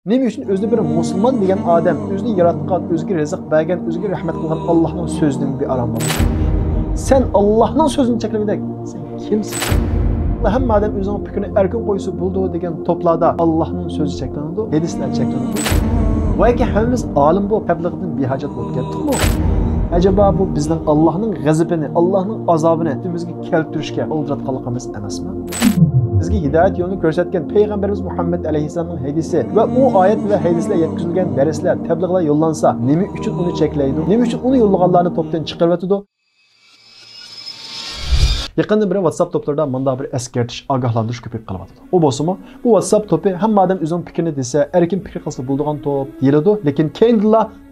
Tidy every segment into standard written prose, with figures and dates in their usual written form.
Nima uchun o'zini bir musulmon degan odam, o'zini yaratgan, o'ziga rizq bergan, o'ziga rahmat qilgan Allohning so'zidan bearam bo'ladi. Sen Allohning so'zini cheklagandak, sen kimsan? Hamma odam o'zining fikrini erkin qo'ysa bo'ldi degan to'plarda Allohning so'zi cheklanadi, hadislar cheklanadi. Voyki hammamiz olim bo'lib, tabliğdan behojat bo'lib ketdikmi? Acaba bu bizning Allohning g'azabini, Allohning azobini bizga keltirishga oldiratganligimiz emasmi? Bizga hidoyat yo'lini ko'rsatgan payg'ambarimiz Muhammad alayhisolamning hadisi va u oyat va hadislar yetkazilgan darslar, tabliğlar yo'llansa, nima uchun uni cheklaydi? Nima uchun uni yo'llaganlarni to'pdan chiqarib o'tadi? Yaqında bir WhatsApp toplarında manda bir eskertish, agahlantirish ko'payib qolyapti. U bo'lsa-mu, bu WhatsApp topi hamma odam o'zining fikrini desa, erkin fikr qilsa bo'ladigan top deyiladi,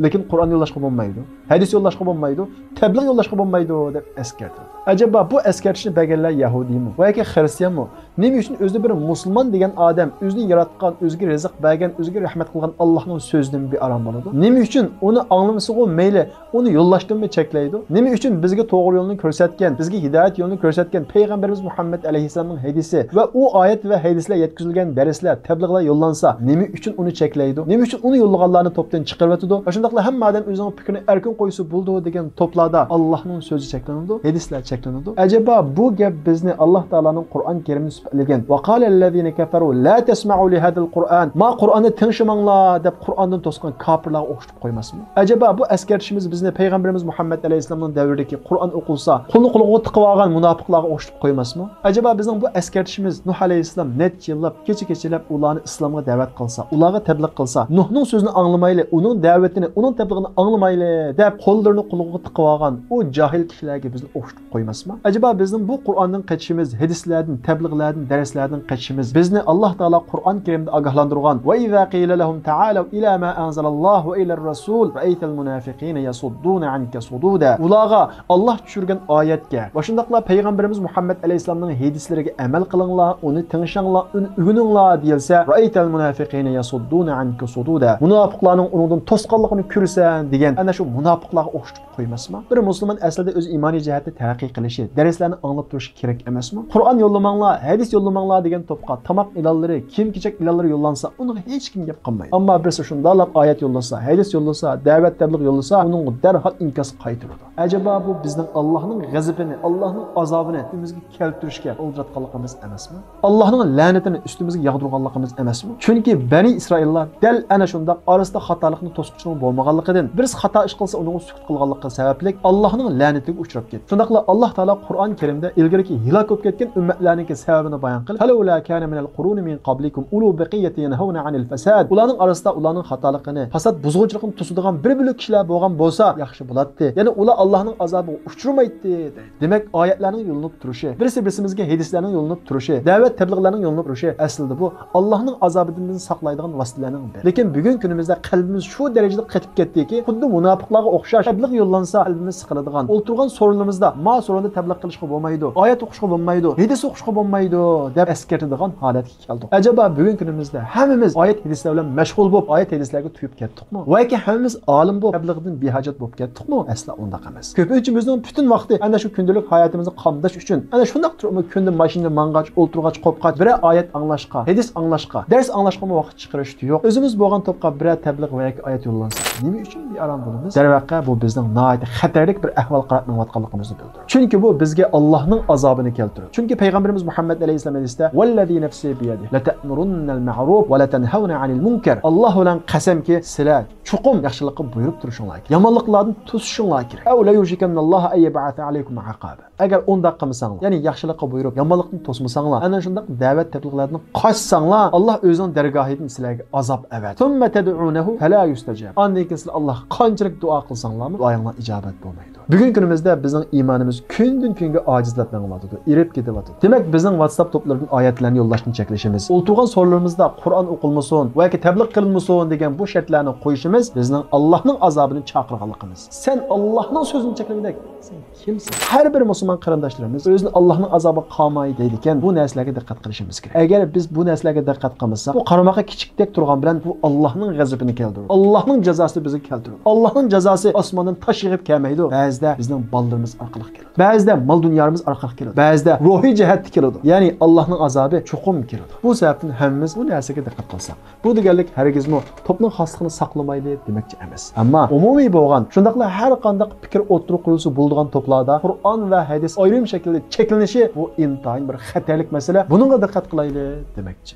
lekin Qur'on yo'llashga bo'lmaydi. Hadis yo'llashga bo'lmaydi, tabliğ yo'llashga bo'lmaydi deb eskertirdi. Acaba bu eskertishni berganlar Yahudiymi yoki Xristianmi? Nima uchun o'zini bir musulmon degan odam, o'zini yaratgan, o'ziga rizq bergan, o'ziga rahmat qilgan Allohning so'zidan bearam bo'ladi? Nima uchun uni anglamasa-ku mayli, uni yo'llashdanmi cheklaydi? Nima uchun bizga to'g'ri yo'lni ko'rsatgan, bizga hidoyat yo'lini ko'rsatgan payg'ambarimiz Muhammad alayhisolamning hadisi va u oyat va hadislar yetkazilgan darslar, tabliğlar yo'llansa, nima uchun uni cheklaydi? Nima uchun uni yo'llaganlarni to'pdan chiqarib o'tadi? Shundaqla hamma odam o'zining fikrini erkin qo'ysa bo'ldi degan to'plarda Allohning so'zi cheklanadi, hadislar cheklanadi. Acaba bu gap bizni Alloh taolaning Qur'on Karimni sifatlagan va qalallazina kafaru la tasma'u li hadal Qur'an, ma Qur'onni tingshimanglar deb Qur'ondan to'sgan kofirlarga o'xshatib qo'ymasmi? Acaba bu askartishimiz bizni payg'ambarimiz Muhammad alayhisolamning davridagi Qur'on o'qilsa, qulni quliga tiqib olgan munofiqlarga o'xshatib qo'ymasmi? Acaba bizning bu askartishimiz Nuh alayhisolam necha yillab, kecha-kechalab ularni islomga da'vat qilsa, ularga tabliğ qilsa, Nuhning so'zini anglamayli, uning da'vatini, uning tabliğini anglamayli deb qo'llarini quliga tiqib olgan u jahil kishilarga bizni o'xshatib qo'ymasmi? Acaba bizning bu Qur'ondan qaytishimiz, hadislardan, tabliğlardan, darslardan qaytishimiz bizni Alloh taolo Qur'on Karimda ogohlantirgan va iza qila lahum ta'alu ila ma anzalallohu va ilar rasul ra'aytal munafiqina yasudduna anka sududa. Ularga Alloh tushirgan oyatga va shundaqla payg'ambarimiz Muhammad alayhisolamning hadislariga amal qilinglar, uni tingshanglar, uni o'rganinglar deyilsa, ra'aytal munafiqina yasudduna anka sududa. Munofiqlarning undan to'sqanligini ko'rsan degan ana shu munofiqlarga o'xshatib qo'ymasmi? Bir musulmon aslida o'z iymoniy jihatda taraqqiy qilishi, darslarni anglab turishi kerak emasmi? Qur'on yo'llamanglar, hadis yo'llamanglar degan to'pqa tamoq ilonlari, kiyim-kechak ilonlari yo'llansa, uni hech kim gap qilmaydi. Ammo birisi shundaqlab oyat yo'llasa, hadis yo'llasa, da'vat tabliğ yo'llasa, uning darhol inkos qaytaradi. Acaba bu bizning Allohning g'azabini, Allohning azobini bizga keltirishga oldiratganligimiz emasmi? Allohning la'natini ustimizga yog'dirganligimiz emasmi? Chunki Bani Isroillar dal ana shundaq orasida xatolikni to'sqichning bo'lmaganligidan, birisi xato ish qilsa, uni sukut qilganligi sababli Allohning la'natiga uchrab ketdi. Shundaqla Alloh taolo Qur'on Karimda ilgariki hilok bo'lib ketgan ummatlarning sababini bayon qilib, "Halawla kana minal quruni min qablikum ulu baqiyatin yanhauna anil fasad." Ularning orasida ularning xatoligini, fasad buzg'unchilikni to'sadigan bir bo'lak kishilar bo'lgan bo'lsa, yaxshi bo'ladi. Ya'ni ular Allohning azobiga uchramaydi deydi. Demak, oyatlarning yo'linib turishi, birsimizga hadislarning yo'linib turishi, da'vat tabliğlarning yo'linib turishi aslida bu Allohning azobidan bizni saqlaydigan vositalarning biri. Lekin bugun kunimizda qalbimiz shu darajada qatib ketdiki, xuddi munofiqlarga o'xshash tabliğ yo'llansa qalbimiz siqiladigan. O'ltirgan so'rinimizda ma so'rinda tabliğ qilishga bo'lmaydi, oyat o'qishga bo'lmaydi, hadis o'qishga bo'lmaydi deb eskartadigan holatga keldik. Acaba bugun kunimizda hammamiz oyat hadislar bilan mashg'ul bo'lib, oyat hadislarga tuyib ketdikmi? Yoki hammamiz olim bo'lib, tabliğdan behojat bo'lib ketdikmi? Asla undaq emas. Ko'pinchimizning butun vaqti ana shu kundalik hayotimizni qamdash uchun ana shundaq turib kunda mashinada mang'ach, o'ltirg'ach, qopqach, bir oyat anglashqa, hadis anglashqa, dars anglashqa vaqt chiqarish yo'q. O'zimiz bo'lgan to'pqa bir tabliğ va yoki oyat yo'llansa, nima uchun bearam bo'lamiz? Darvaqa bu bizning nihoyat xatarlik bir ahvol qaratmayotganligimizni bildiradi. Chunki bu bizga Allohning azobini keltiradi. Chunki payg'ambarimiz Muhammad alayhisolam hadisda "Vallazi nafsi biyadihi la ta'murunnal ma'ruf va la tanhauna 'anil munkar." Alloh bilan qasamki, sizlar chuqum yaxshilikqa buyurib turishinglar kerak. Yomonliklardan to'sishinglar kerak. Aw la yushikanallohu ay yab'atha alaykum aqaba. Agar unda qilmasanglar, ya'ni yaxshilikqa buyurib, yomonlikni to'smasanglar, ana shundaq da'vat tabliğlardan qochsanglar, Alloh o'zining dargohidan sizlarga azob avat. Thumma tad'unahu fala yustajab. Ondan keyin sizlar Alloh qanchalik duo qilsanglarmi, duoinglar ijobat bo'lmaydi. Bugun kunimizda bizning iymonimiz kundan kunga ojizlab mengiladi, erib ketyapti. Demak, bizning WhatsApp to'plaridan oyatlarni yo'llashni cheklashimiz, o'ltirgan so'rlarimizda Qur'on o'qilmasin yoki tabliğ qilinmasin degan bu shartlarni qo'yishimiz emas, bizning Allohning azobini chaqirganligimiz. Sen Allohning so'zini cheklamidek, sen kimsin? Har bir musulmon qarindoshlarimiz o'zini Allohning azobi qolmay deydi ekan, bu narsalarga diqqat qilishimiz kerak. Agar biz bu narsalarga diqqat qilmasak, bu qaramaqa kichikdek turgan bilan bu Allohning g'azabini keltiradi. Allohning jazosini bizga keltiradi. Allohning jazosi osmondan tosh yig'ib kelmaydi. Ba'zida bizning bolalarimiz orqali keladi. Ba'zida mol dunyomiz orqali keladi. Ba'zida ruhiy jihatda keladi. Ya'ni Allohning azobi chuqur keladi. Bu sababdan hammamiz bu narsaga diqqat qilsak, bu deganlik hargizmi to'pning xosligini saqlamaydi demakchi emas. Ammo umumiy bo'lgan, shundaqla har qanday fikr o'tirib qo'yilsa bo'ladigan to'plarda Qur'on va hadis ayrim shaklda cheklanishi bu intayin bir xatarlik masala. Buningga diqqat qilaylik demakchi.